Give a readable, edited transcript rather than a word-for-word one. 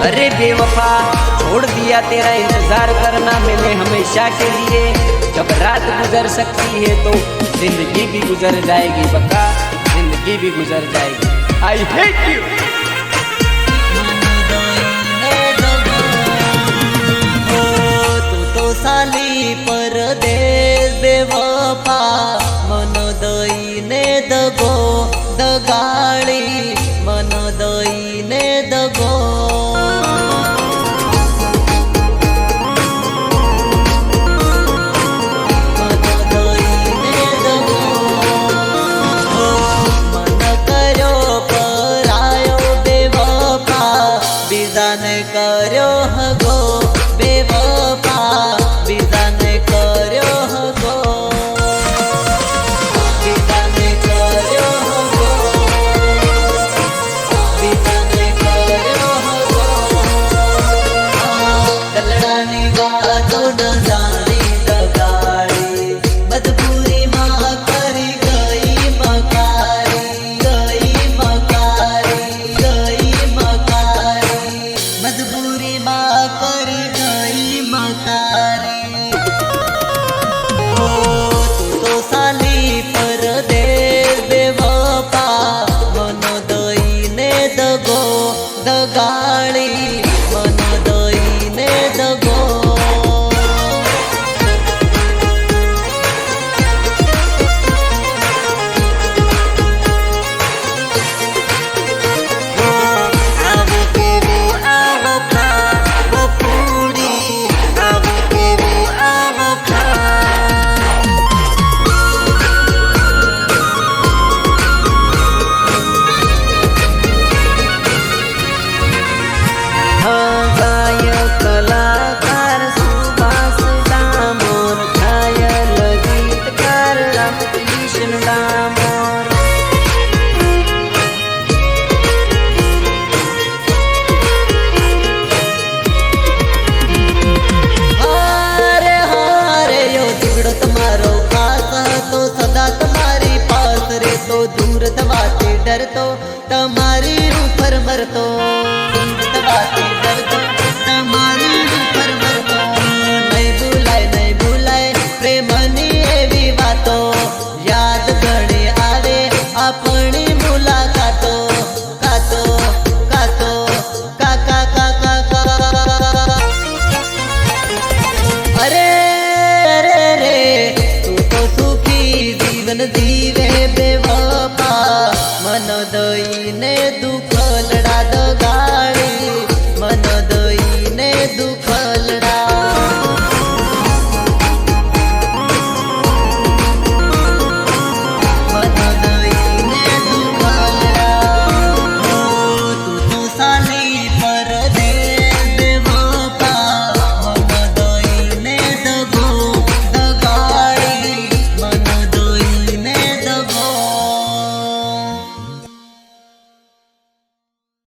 अरे बेवफा छोड़ दिया तेरा इंतजार करना मैंने हमेशा के लिए। जब रात गुजर सकती है तो जिंदगी भी गुजर जाएगी बका, जिंदगी भी गुजर जाएगी। I hate you. तू तो साली परदेस बेवफा, मन दईने दगो दगाळी, मन दईने दगो। कर्यो हगो बेवफा, बिजाने कर्यो हगो, बिजाने कर्यो हगो, बिजाने कर्यो हगो। दलडानी वातो न जानी दगाड़ी, मजबूरी माँ करी गई मकारी, गई मकारी, गई मकारी, मजबूरी माँ कर गई मकारी। हो तू तो साली परदेस बेवफा, मन दईने दगो दगाळी, मन दईने दगो। दूर दबाते डरतो तमारी ऊपर मरतो, दूर दबाते डरतो तमारी ऊपर मरतो। नहीं भूलाय प्रेमनी एवी वातो, याद घणी आवे अपनी मुलाकातो, कातो कातो काका काका का। अरे अरे रे तू तो सुखी जीवन जीवे बेवफा, मन दईने दुख लड़ा दगा।